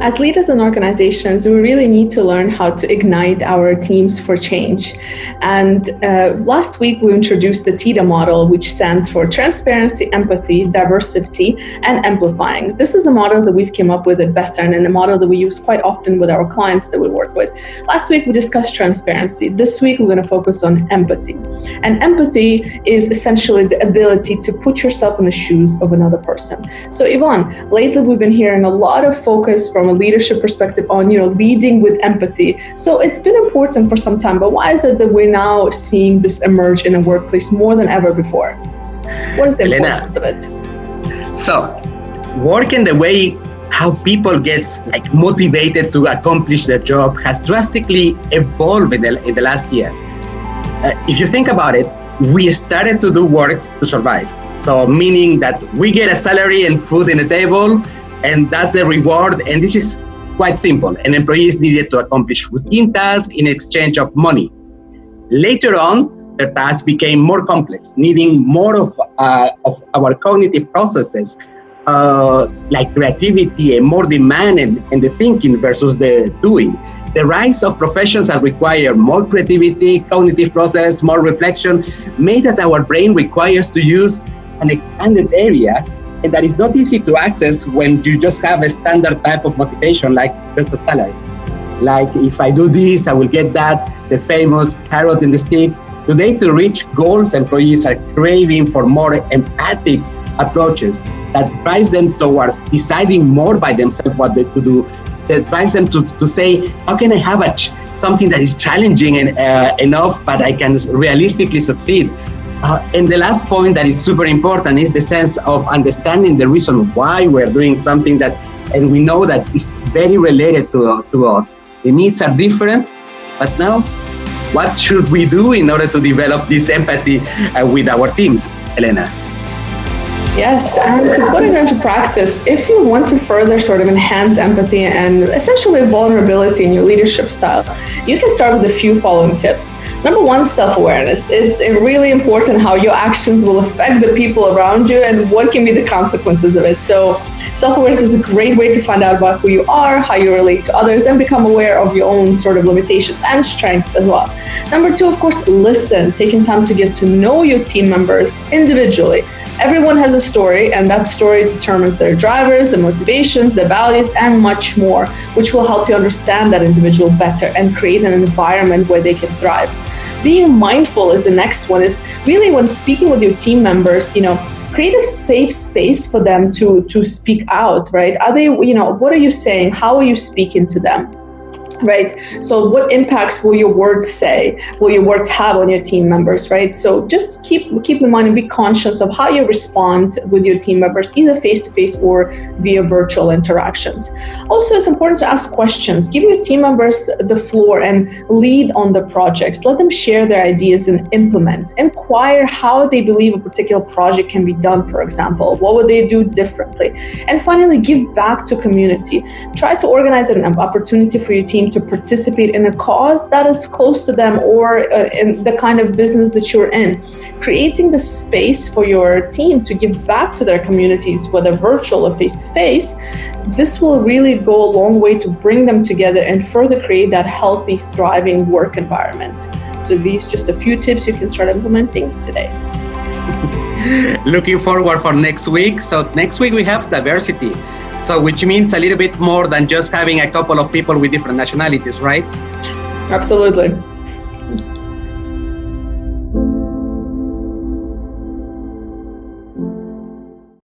As leaders in organizations, we really need to learn how to ignite our teams for change. And last week, we introduced the TEDA model, which stands for transparency, empathy, diversity, and amplifying. This is a model that we've come up with at Bessern and a model that we use quite often with our clients that we work with. Last week, we discussed transparency. This week, we're going to focus on empathy. And empathy is essentially the ability to put yourself in the shoes of another person. So Yvonne, lately we've been hearing a lot of focus from a leadership perspective on, leading with empathy. So it's been important for some time, but why is it that we're now seeing this emerge in a workplace more than ever before? What is the importance of it? So, work in the way how people get motivated to accomplish their job has drastically evolved in the last years. If you think about it, we started to do work to survive. So meaning that we get a salary and food in the table, and that's the reward. And this is quite simple. And employees needed to accomplish routine tasks in exchange of money. Later on, the tasks became more complex, needing more of our cognitive processes, like creativity and more demand and the thinking versus the doing. The rise of professions that require more creativity, cognitive process, more reflection, made that our brain requires to use an expanded area, and that is not easy to access when you just have a standard type of motivation like just a salary. Like if I do this, I will get that, the famous carrot and the stick. Today, to reach goals, employees are craving for more empathic approaches that drives them towards deciding more by themselves what they to do, that drives them to say, how can I have something that is challenging enough, but I can realistically succeed? And the last point that is super important is the sense of understanding the reason why we're doing something and we know that is very related to us. The needs are different, but now, what should we do in order to develop this empathy with our teams, Elena? Yes, and to put it into practice, if you want to further sort of enhance empathy and essentially vulnerability in your leadership style, you can start with a few following tips. Number one, self-awareness. It's really important how your actions will affect the people around you and what can be the consequences of it. So self-awareness is a great way to find out about who you are, how you relate to others, and become aware of your own sort of limitations and strengths as well. Number two, of course, listen, taking time to get to know your team members individually. Everyone has a story, and that story determines their drivers, their motivations, their values, and much more, which will help you understand that individual better and create an environment where they can thrive. Being mindful is the next one, is really when speaking with your team members, create a safe space for them to speak out, right? Are they, what are you saying? How are you speaking to them? Right? So what impacts will your words say? Will your words have on your team members, right? So just keep in mind and be conscious of how you respond with your team members, either face-to-face or via virtual interactions. Also, it's important to ask questions. Give your team members the floor and lead on the projects. Let them share their ideas and implement. Inquire how they believe a particular project can be done, for example. What would they do differently? And finally, give back to community. Try to organize an opportunity for your team to participate in a cause that is close to them or in the kind of business that you're in. Creating the space for your team to give back to their communities, whether virtual or face-to-face, this will really go a long way to bring them together and further create that healthy, thriving work environment. So these just a few tips you can start implementing today. Looking forward for next week. So next week we have diversity. So which means a little bit more than just having a couple of people with different nationalities, right? Absolutely.